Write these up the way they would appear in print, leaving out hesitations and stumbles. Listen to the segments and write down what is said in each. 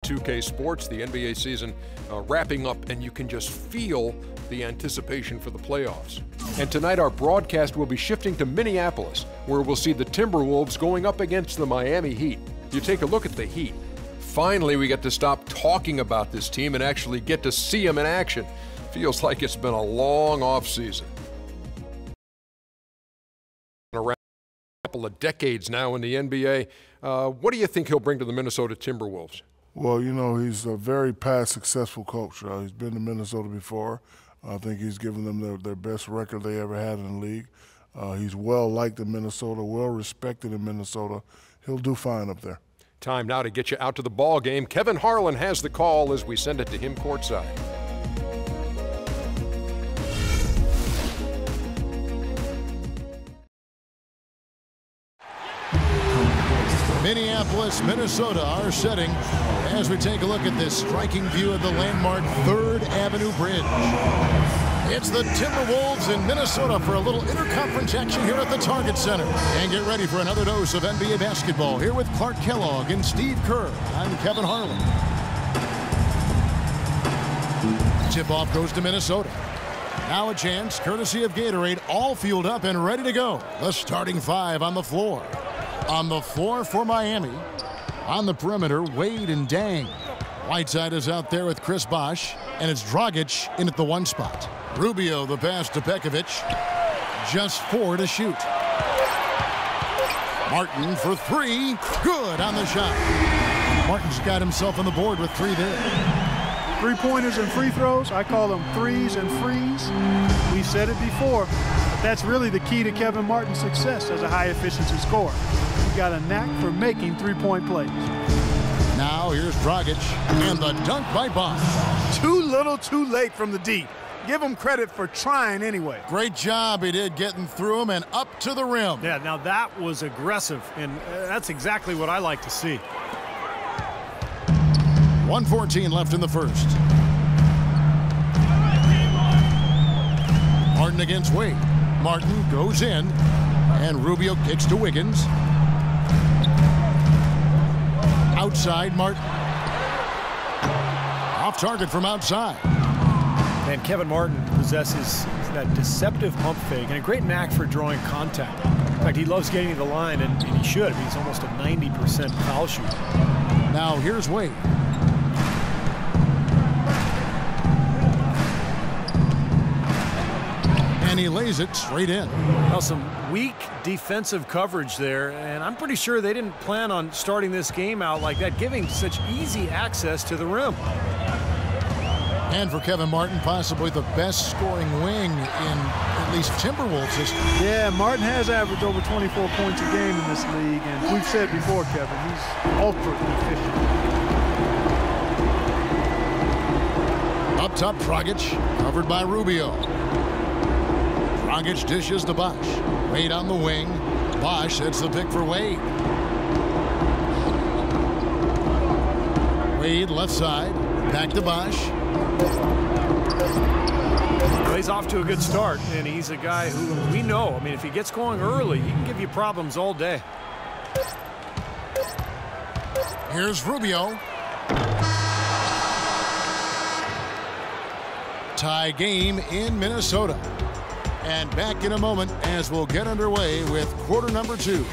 2K Sports, the NBA season wrapping up, and you can just feel the anticipation for the playoffs. And tonight our broadcast will be shifting to Minneapolis, where we'll see the Timberwolves going up against the Miami Heat. You take a look at the Heat. Finally, we get to stop talking about this team and actually get to see them in action. Feels like it's been a long offseason. Around a couple of decades now in the NBA. What do you think he'll bring to the Minnesota Timberwolves? Well, you know, he's a very past successful coach. He's been to Minnesota before. I think he's given them their best record they ever had in the league. He's well liked in Minnesota, well respected in Minnesota. He'll do fine up there. Time now to get you out to the ball game. Kevin Harlan has the call as we send it to him courtside. Minneapolis, Minnesota, our setting as we take a look at this striking view of the landmark 3rd Avenue Bridge. It's the Timberwolves in Minnesota for a little interconference action here at the Target Center. And get ready for another dose of NBA basketball here with Clark Kellogg and Steve Kerr. I'm Kevin Harlan. Tip-off goes to Minnesota. Now a chance, courtesy of Gatorade, all fueled up and ready to go. The starting 5 on the floor. On the floor for Miami. On the perimeter, Wade and Dang. Whiteside is out there with Chris Bosh, and it's Dragic in at the 1 spot. Rubio, the pass to Pekovic. Just 4 to shoot. Martin for 3. Good on the shot. Martin's got himself on the board with 3 there. Three-pointers and free throws, I call them threes and frees. We've said it before, but that's really the key to Kevin Martin's success as a high-efficiency scorer. He's got a knack for making three-point plays. Now here's Dragic, and the dunk by Bosh. Too little, too late from the deep. Give him credit for trying anyway. Great job he did getting through him and up to the rim. Yeah, now that was aggressive, and that's exactly what I like to see. 1:14 left in the first. Martin against Wade. Martin goes in, and Rubio kicks to Wiggins. Outside, Martin. Off target from outside. And Kevin Martin possesses that deceptive pump fake and a great knack for drawing contact. In fact, he loves getting to the line, and he should. He's almost a 90% foul shooter. Now here's Wade. And he lays it straight in. Well, some weak defensive coverage there, and I'm pretty sure they didn't plan on starting this game out like that, giving such easy access to the rim. And for Kevin Martin, possibly the best scoring wing in at least Timberwolves history. Yeah, Martin has averaged over 24 points a game in this league, and we've said before, Kevin, he's ultra efficient. Up top, Dragic, covered by Rubio. Dragic dishes to Bosh. Wade on the wing. Bosh hits the pick for Wade. Wade left side. Back to Bosh. Well, he's off to a good start, and he's a guy who we know. I mean, if he gets going early, he can give you problems all day. Here's Rubio. Tie game in Minnesota. And back in a moment as we'll get underway with quarter number 2.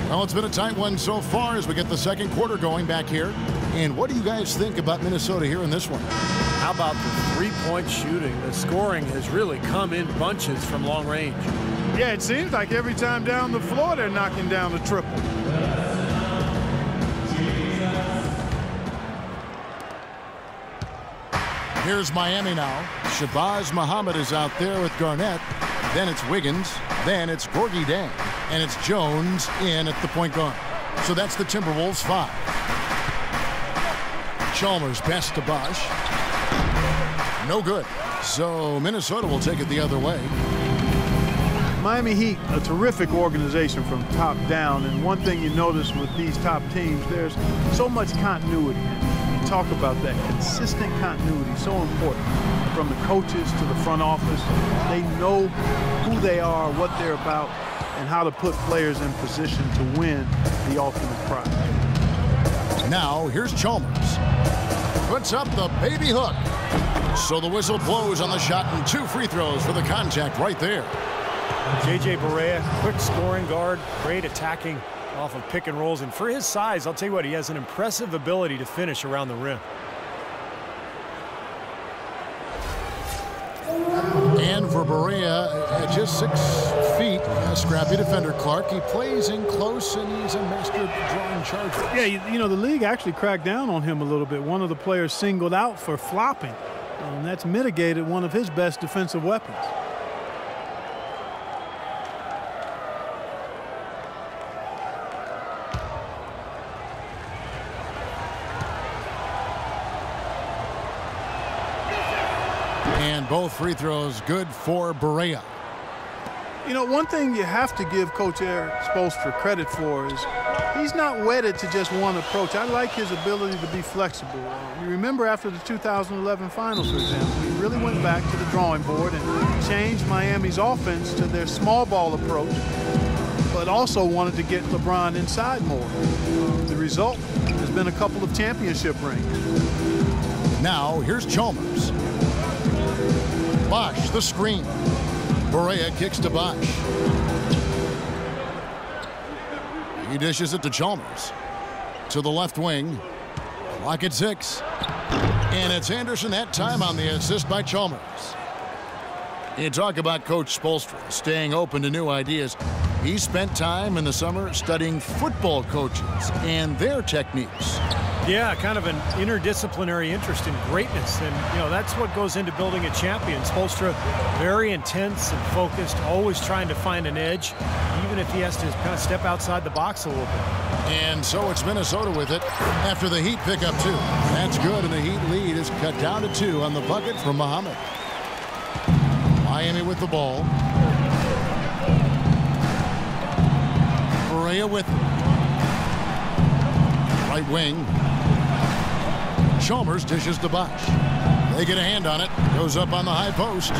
Well, it's been a tight one so far as we get the second quarter going back here. And what do you guys think about Minnesota here in this one? How about the three-point shooting? The scoring has really come in bunches from long range. Yeah, it seems like every time down the floor they're knocking down the triple. Here's Miami now. Shabazz Muhammad is out there with Garnett. Then it's Wiggins. Then it's Gorgie Dang. And it's Jones in at the point guard. So that's the Timberwolves 5. Chalmers pass to Bosh. No good. So Minnesota will take it the other way. Miami Heat, a terrific organization from top down, and one thing you notice with these top teams, there's so much continuity. You talk about that consistent continuity, so important. From the coaches to the front office, they know who they are, what they're about, and how to put players in position to win the ultimate prize. Now, here's Chalmers. Puts up the baby hook. So the whistle blows on the shot and 2 free throws for the contact right there. J.J. Barea, quick scoring guard, great attacking off of pick and rolls. And for his size, I'll tell you what, he has an impressive ability to finish around the rim. And for Barea, at just 6 feet, a scrappy defender, Clark. He plays in close, and he's a master of drawing charges. Yeah, you know, the league actually cracked down on him a little bit. One of the players singled out for flopping, and that's mitigated one of his best defensive weapons. And both free throws good for Barea. You know, one thing you have to give Coach Eric Spoelstra credit for is he's not wedded to just one approach. I like his ability to be flexible. You remember after the 2011 finals, for example, he really went back to the drawing board and changed Miami's offense to their small ball approach, but also wanted to get LeBron inside more. The result has been a couple of championship rings. Now, here's Chalmers. Bosch, the screen. Barea kicks to Bosch. He dishes it to Chalmers. To the left wing. Clock at 6. And it's Anderson that time on the assist by Chalmers. You talk about Coach Spoelstra staying open to new ideas. He spent time in the summer studying football coaches and their techniques. Yeah, kind of an interdisciplinary interest in greatness. And, you know, that's what goes into building a champion. Spoelstra, very intense and focused, always trying to find an edge, even if he has to kind of step outside the box a little bit. And so it's Minnesota with it after the Heat pick up 2. That's good, and the Heat lead is cut down to 2 on the bucket from Muhammad. Miami with the ball. Barea with it. Right wing. Chalmers dishes to Bosch. They get a hand on it. Goes up on the high post.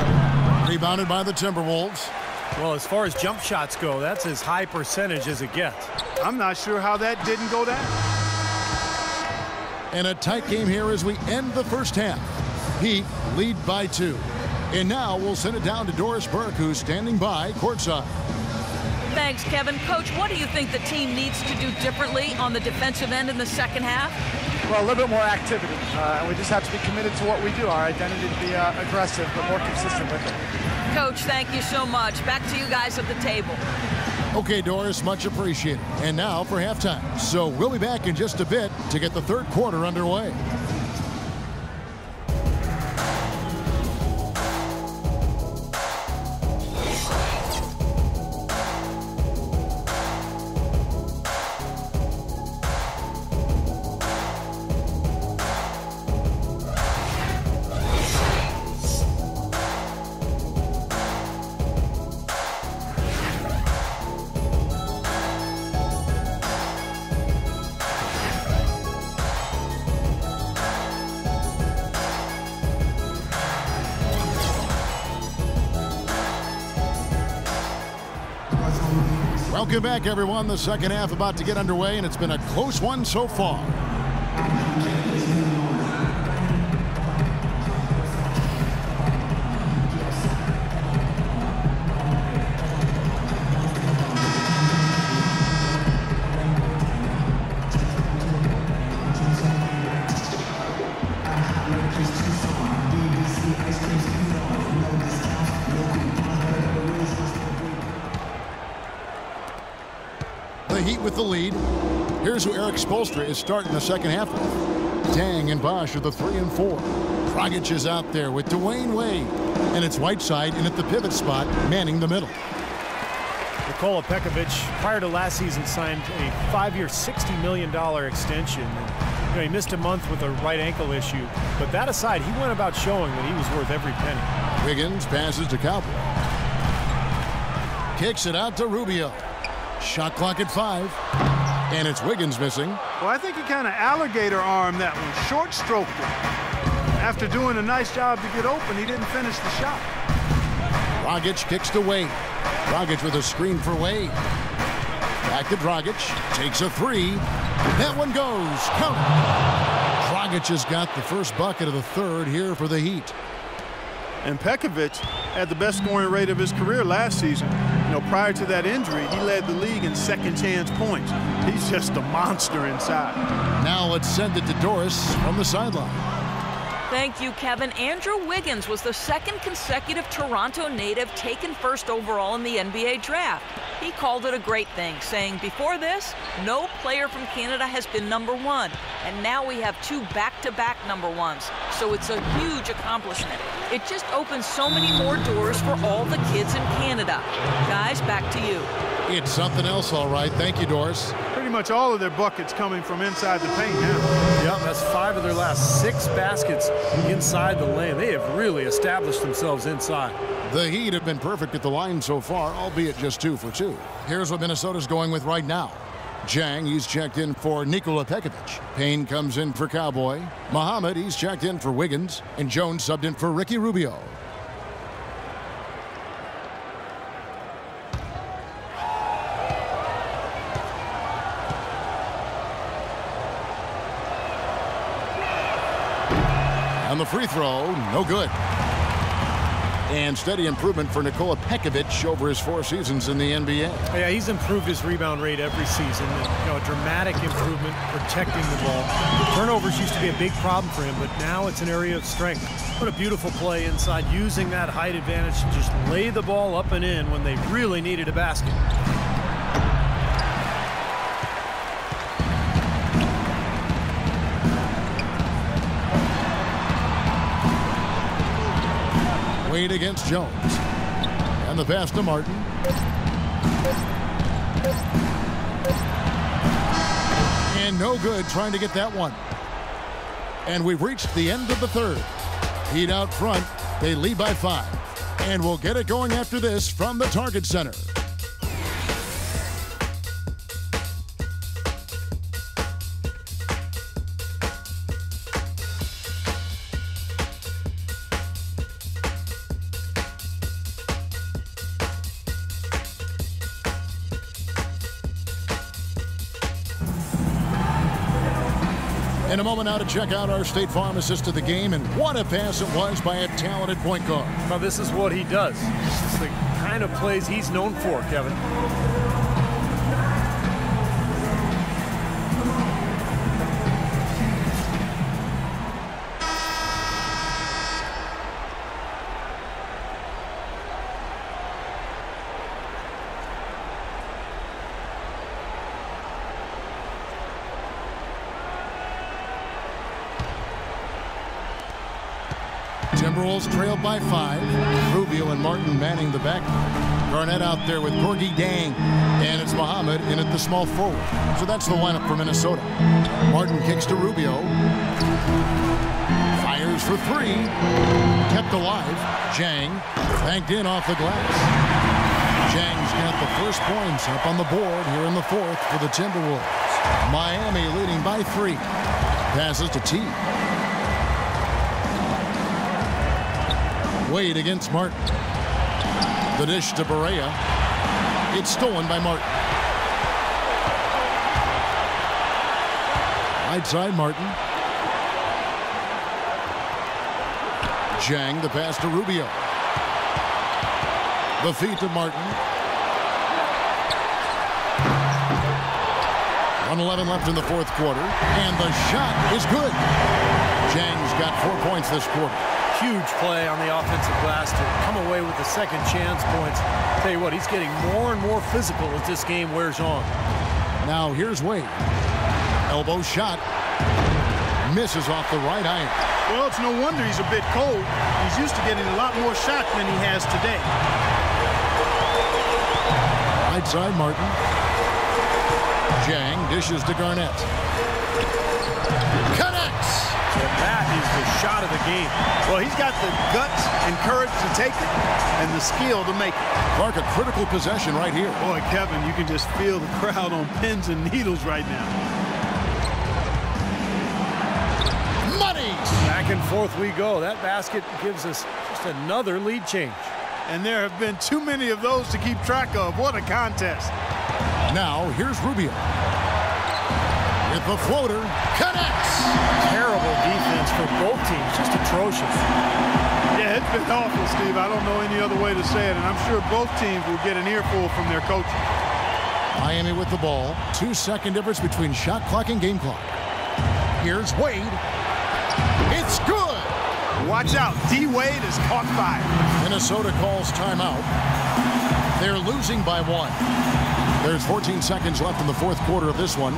Rebounded by the Timberwolves. Well, as far as jump shots go, that's as high percentage as it gets. I'm not sure how that didn't go down. And a tight game here as we end the first half. Heat lead by 2. And now we'll send it down to Doris Burke, who's standing by courtside. Thanks, Kevin. Coach, what do you think the team needs to do differently on the defensive end in the second half? Well, a little bit more activity. And we just have to be committed to what we do. Our identity to be aggressive, but more consistent with it. Coach, thank you so much. Back to you guys at the table. Okay, Doris, much appreciated. And now for halftime. So we'll be back in just a bit to get the third quarter underway. Welcome back, everyone. The second half about to get underway, and it's been a close one so far. The Heat with the lead. Here's who Eric Spoelstra is starting the second half with. Dang and Bosch are the 3 and 4. Dragic is out there with Dwayne Wade. And it's Whiteside in at the pivot spot, manning the middle. Nikola Pekovic, prior to last season, signed a 5-year, $60 million extension. And, you know, he missed a month with a right ankle issue. But that aside, he went about showing that he was worth every penny. Wiggins passes to Cowboy. Kicks it out to Rubio. Shot clock at 5. And it's Wiggins missing. Well, I think he kind of alligator armed that one, short stroked it. After doing a nice job to get open, he didn't finish the shot. Dragic kicks to Wade. Dragic with a screen for Wade. Back to Dragic. Takes a 3. That one goes. Count it. Dragic has got the first bucket of the third here for the Heat. And Pekovic had the best scoring rate of his career last season. You know, prior to that injury, he led the league in second chance points. He's just a monster inside. Now let's send it to Doris from the sideline. Thank you, Kevin. Andrew Wiggins was the second consecutive Toronto native taken first overall in the NBA draft. He called it a great thing, saying, before this, no player from Canada has been #1, and now we have 2 back-to-back #1s, so it's a huge accomplishment. It just opens so many more doors for all the kids in Canada. Guys, back to you. It's something else, all right. Thank you, Doris. Pretty much all of their buckets coming from inside the paint now. Yep, that's 5 of their last 6 baskets inside the lane. They have really established themselves inside. The Heat have been perfect at the line so far, albeit just 2 for 2. Here's what Minnesota's going with right now. Jang, he's checked in for Nikola Pekovic. Payne comes in for Cowboy. Muhammad, he's checked in for Wiggins. And Jones subbed in for Ricky Rubio. On the free throw, no good. And steady improvement for Nikola Pekovic over his 4 seasons in the NBA. Yeah, he's improved his rebound rate every season. And, a dramatic improvement protecting the ball. Turnovers used to be a big problem for him, but now it's an area of strength. What a beautiful play inside, using that height advantage to just lay the ball up and in when they really needed a basket. Wade against Jones. And the pass to Martin. And no good trying to get that one. And we've reached the end of the third. Heat out front. They lead by 5. And we'll get it going after this from the Target Center. In a moment now to check out our State Farm assist of the game, and what a pass it was by a talented point guard. Well, this is what he does. It's the kind of plays he's known for, Kevin. Timberwolves trailed by 5. Rubio and Martin manning the back. Garnett out there with Gorgie Dang. And it's Muhammad in at the small forward. So that's the lineup for Minnesota. Martin kicks to Rubio. Fires for 3. Kept alive. Jang banked in off the glass. Jang's got the first points up on the board here in the 4th for the Timberwolves. Miami leading by 3. Passes to T. Wade against Martin. The dish to Barea. It's stolen by Martin. Right side Martin. Jang, the pass to Rubio. The feed to Martin. 1:11 left in the 4th quarter. And the shot is good. Jang's got 4 points this quarter. Huge play on the offensive glass to come away with the second chance points. Tell you what, he's getting more and more physical as this game wears on. Now here's Wade. Elbow shot. Misses off the right iron. Well, it's no wonder he's a bit cold. He's used to getting a lot more shots than he has today. Right side Martin. Jang dishes to Garnett. Connects! So that is the shot of the game. Well, he's got the guts and courage to take it and the skill to make it. Clark, a critical possession right here. Boy, Kevin, you can just feel the crowd on pins and needles right now. Money! Back and forth we go. That basket gives us just another lead change. And there have been too many of those to keep track of. What a contest. Now, here's Rubio. With the floater, connects! Terrible defense for both teams, just atrocious. Yeah, it's been awful, Steve. I don't know any other way to say it, and I'm sure both teams will get an earful from their coaches. Miami with the ball. 2-second difference between shot clock and game clock. Here's Wade. It's good! Watch out, D-Wade is caught fire. Minnesota calls timeout. They're losing by 1. There's 14 seconds left in the fourth quarter of this one.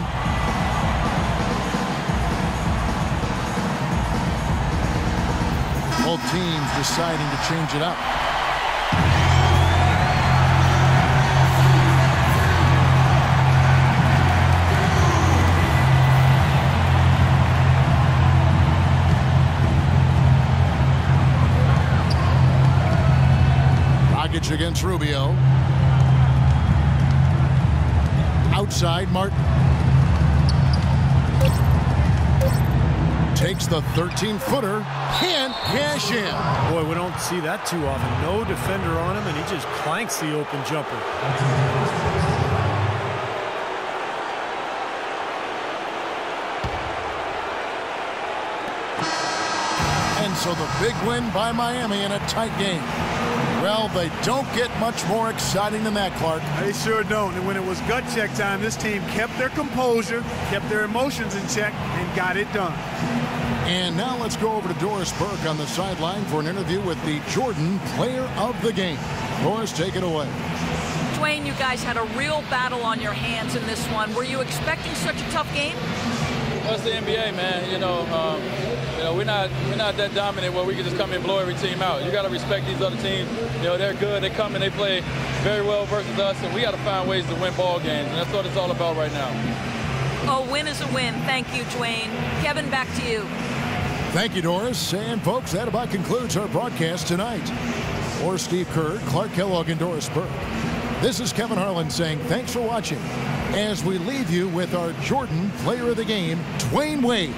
Both teams deciding to change it up. Rogic against Rubio. Outside, Martin. Takes the 13-footer. Can't cash in. Boy, we don't see that too often. No defender on him, and he just clanks the open jumper. And so the big win by Miami in a tight game. Well, they don't get much more exciting than that, Clark. They sure don't. And when it was gut check time, this team kept their composure, kept their emotions in check, and got it done. And now let's go over to Doris Burke on the sideline for an interview with the Jordan Player of the Game. Doris, take it away. Dwayne, you guys had a real battle on your hands in this one. Were you expecting such a tough game? Well, it's the NBA, man. We're not that dominant where we can just come and blow every team out. You got to respect these other teams. They're good. They come and they play very well versus us, and we got to find ways to win ball games, and that's what it's all about right now. A win is a win. Thank you, Dwayne. Kevin, back to you. Thank you, Doris. And, folks, that about concludes our broadcast tonight. For Steve Kerr, Clark Kellogg, and Doris Burke, this is Kevin Harlan saying thanks for watching as we leave you with our Jordan Player of the Game, Dwayne Wade.